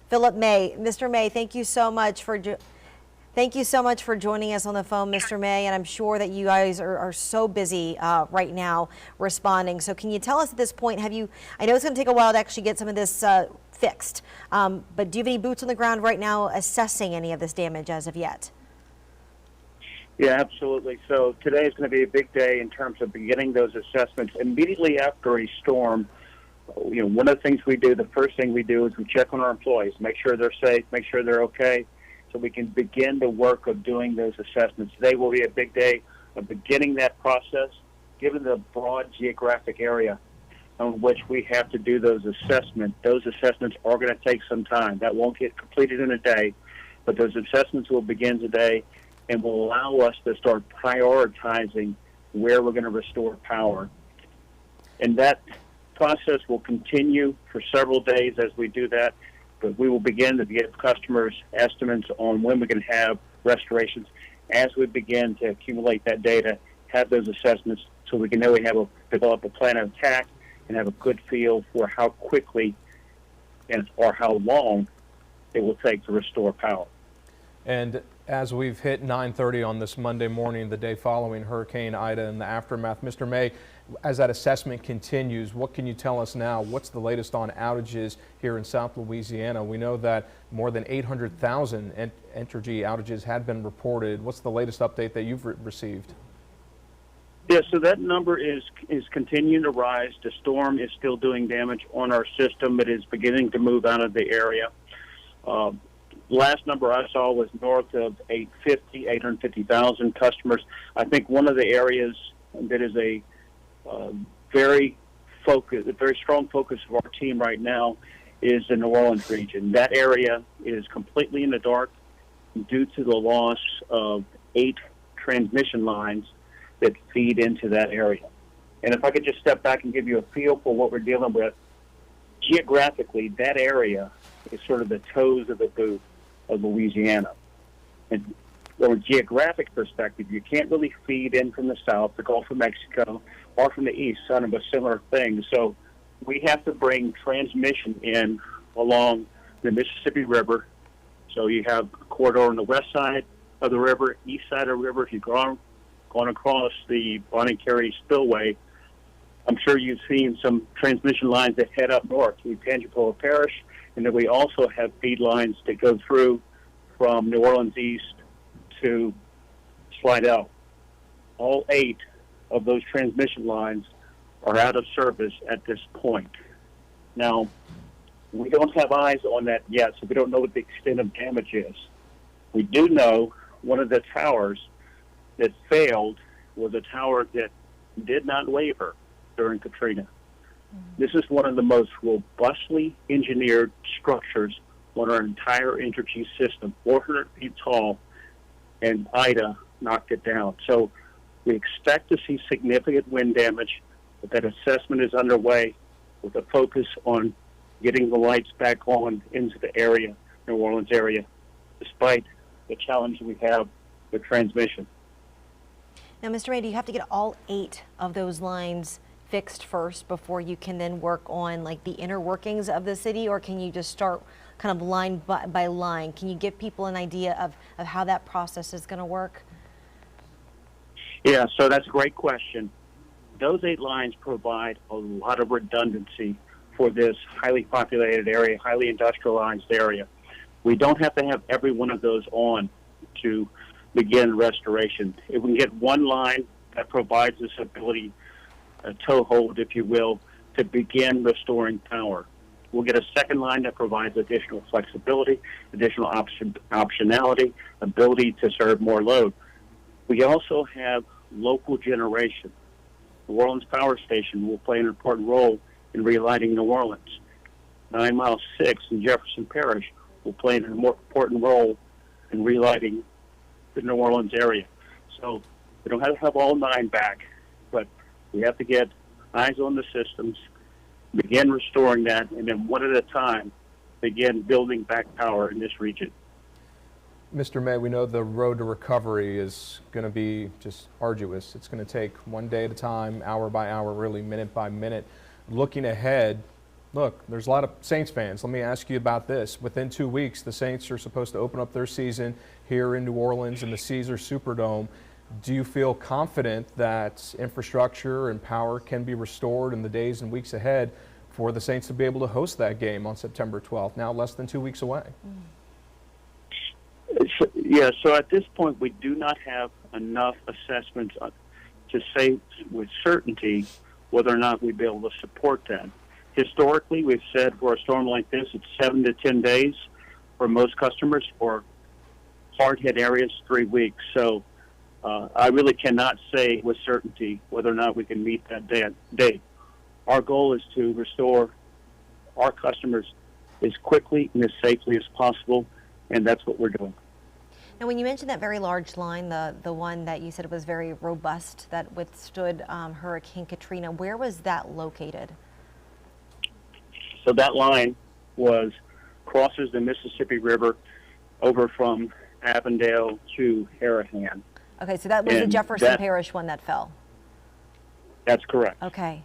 Philip May. Mr. May, thank you so much for joining us on the phone, Mr. May, and I'm sure that you guys are so busy right now responding. So can you tell us at this point, I know it's going to take a while to actually get some of this fixed, but do you have any boots on the ground right now assessing any of this damage as of yet? Yeah, absolutely. So today is going to be a big day in terms of beginning those assessments. Immediately after a storm, one of the things we do, the first thing we do is we check on our employees, make sure they're safe, make sure they're okay, so we can begin the work of doing those assessments. Today will be a big day of beginning that process, given the broad geographic area on which we have to do those assessments. Those assessments are going to take some time. That won't get completed in a day, but those assessments will begin today and will allow us to start prioritizing where we're going to restore power. And that process will continue for several days as we do that, but we will begin to give customers estimates on when we can have restorations as we begin to accumulate that data, have those assessments, so we can know develop a plan of attack and have a good feel for how quickly or how long it will take to restore power. And as we've hit 9:30 on this Monday morning, the day following Hurricane Ida and the aftermath, Mr. May, as that assessment continues, what can you tell us now? What's the latest on outages here in South Louisiana? We know that more than 800,000 Entergy outages had been reported. What's the latest update that you've received? Yeah, so that number is continuing to rise. The storm is still doing damage on our system. It is beginning to move out of the area. Last number I saw was north of 850,000 customers. I think one of the areas that is a very strong focus of our team right now is the New Orleans region. That area is completely in the dark due to the loss of 8 transmission lines that feed into that area. And if I could just step back and give you a feel for what we're dealing with, geographically, that area is sort of the toes of the boot of Louisiana. And from a geographic perspective, you can't really feed in from the south, the Gulf of Mexico, or from the east, kind of a similar thing. So we have to bring transmission in along the Mississippi River. So you have a corridor on the west side of the river, east side of the river. If you've gone across the Bonnie Carey Spillway, I'm sure you've seen some transmission lines that head up north through Tangipahoa Parish, and then we also have feed lines that go through from New Orleans east to Slidell. All 8 of those transmission lines are out of service at this point. Now, we don't have eyes on that yet, so we don't know what the extent of damage is. We do know one of the towers that failed was a tower that did not waver during Katrina. This is one of the most robustly engineered structures on our entire Entergy system, 400 feet tall, and Ida knocked it down. So we expect to see significant wind damage, but that assessment is underway with a focus on getting the lights back on into the area, New Orleans area, despite the challenge we have with transmission. Now, Mr. May, do you have to get all 8 of those lines fixed first before you can then work on like the inner workings of the city, or can you just start kind of line by line? Can you give people an idea of how that process is going to work? Yeah, so that's a great question. Those 8 lines provide a lot of redundancy for this highly populated area, highly industrialized area. We don't have to have every one of those on to begin restoration. If we can get one line that provides this ability, a toehold, if you will, to begin restoring power. We'll get a second line that provides additional flexibility, additional optionality, ability to serve more load. We also have local generation. New Orleans Power Station will play an important role in relighting New Orleans. 9 Mile 6 in Jefferson Parish will play an important role in relighting the New Orleans area. So we don't have to have all 9 back, but we have to get eyes on the systems, begin restoring that, and then one at a time begin building back power in this region. Mr. May, we know the road to recovery is going to be just arduous. It's going to take one day at a time, hour by hour, really minute by minute. Looking ahead, Look, there's a lot of Saints fans. Let me ask you about this. Within 2 weeks, the Saints are supposed to open up their season here in New Orleans in the Caesars Superdome. Do you feel confident that infrastructure and power can be restored in the days and weeks ahead for the Saints to be able to host that game on September 12th, now less than 2 weeks away? Yeah, so at this point, we do not have enough assessments to say with certainty whether or not we'd be able to support that. Historically, we've said for a storm like this, it's 7 to 10 days for most customers. For hard-hit areas, 3 weeks. So I really cannot say with certainty whether or not we can meet that date. Our goal is to restore our customers as quickly and as safely as possible, and that's what we're doing. Now, when you mentioned that very large line, the one that you said was very robust, that withstood Hurricane Katrina, where was that located? So that line crosses the Mississippi River over from Avondale to Harahan. Okay, so that was the Jefferson Parish one that fell. That's correct. Okay.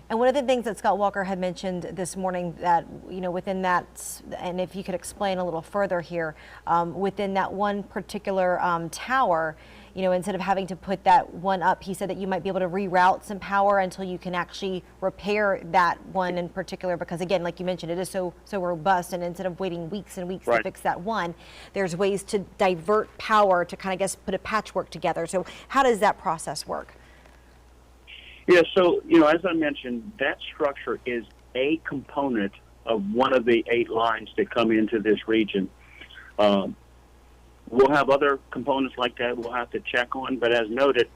And one of the things that Scott Walker had mentioned this morning that, within that, and if you could explain a little further here, within that one particular tower, instead of having to put that one up, he said that you might be able to reroute some power until you can actually repair that one in particular, because again, like you mentioned, it is so robust, and instead of waiting weeks and weeks to fix that one, there's ways to divert power to kind of, put a patchwork together. So how does that process work? Yeah, so, as I mentioned, that structure is a component of one of the 8 lines that come into this region. We'll have other components like that we'll have to check on, but as noted,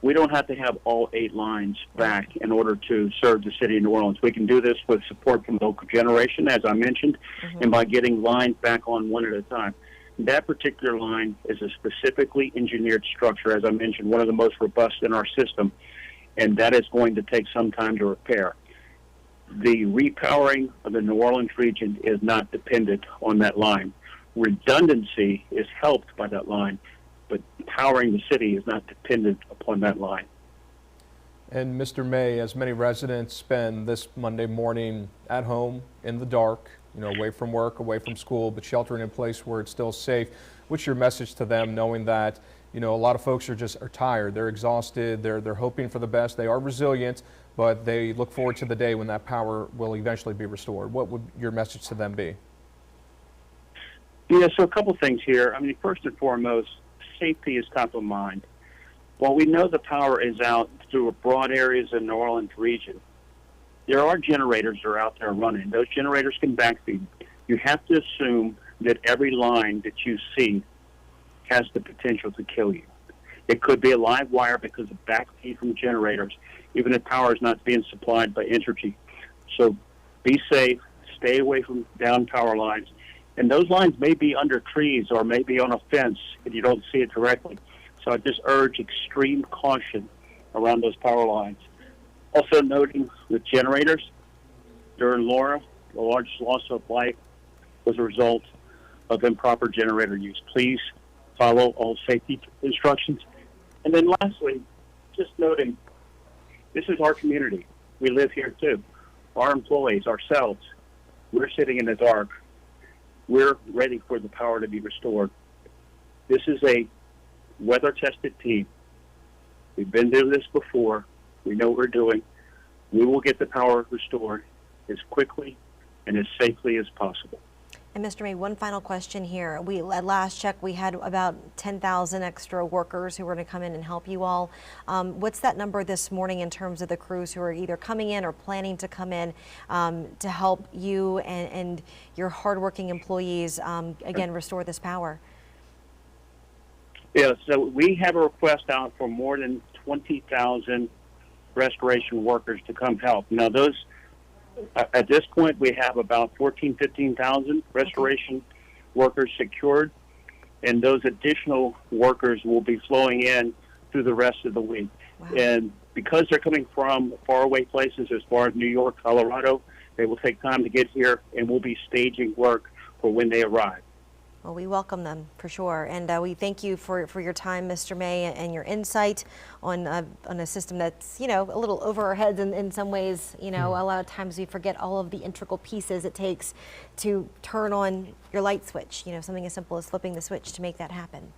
we don't have to have all 8 lines back in order to serve the city of New Orleans. We can do this with support from local generation, as I mentioned, and by getting lines back on one at a time. That particular line is a specifically engineered structure, as I mentioned, one of the most robust in our system, and that is going to take some time to repair. The repowering of the New Orleans region is not dependent on that line. Redundancy is helped by that line, but powering the city is not dependent upon that line. And Mr. May, as many residents spend this Monday morning at home in the dark, away from work, away from school, but sheltering in place where it's still safe, what's your message to them, knowing that a lot of folks are tired, they're exhausted, they're hoping for the best, they are resilient, but they look forward to the day when that power will eventually be restored? What would your message to them be? Yeah, so a couple things here. I mean, first and foremost, safety is top of mind. While we know the power is out through broad areas in the New Orleans region, there are generators that are out there running. Those generators can backfeed. You have to assume that every line that you see has the potential to kill you. It could be a live wire because of backfeed from generators, even if power is not being supplied by Entergy. So be safe, stay away from down power lines. And those lines may be under trees or maybe on a fence and you don't see it directly. So I just urge extreme caution around those power lines. Also noting with generators, during Laura, the largest loss of life was a result of improper generator use. Please follow all safety instructions. And then lastly, just noting, this is our community. We live here too. Our employees, ourselves, we're sitting in the dark. We're ready for the power to be restored. This is a weather-tested team. We've been through this before. We know what we're doing. We will get the power restored as quickly and as safely as possible. And Mr. May, one final question here. At last check, we had about 10,000 extra workers who were going to come in and help you all. What's that number this morning in terms of the crews who are either coming in or planning to come in to help you and your hardworking employees, again, restore this power? Yeah, so we have a request out for more than 20,000 restoration workers to come help. Now, those at this point, we have about 15,000 restoration workers secured, and those additional workers will be flowing in through the rest of the week. Wow. And because they're coming from faraway places as far as New York, Colorado, they will take time to get here, and we'll be staging work for when they arrive. Well, we welcome them for sure, and we thank you for your time, Mr. May, and your insight on a system that's, you know, a little over our heads in some ways. You know, a lot of times we forget all of the integral pieces it takes to turn on your light switch. You know, something as simple as flipping the switch to make that happen.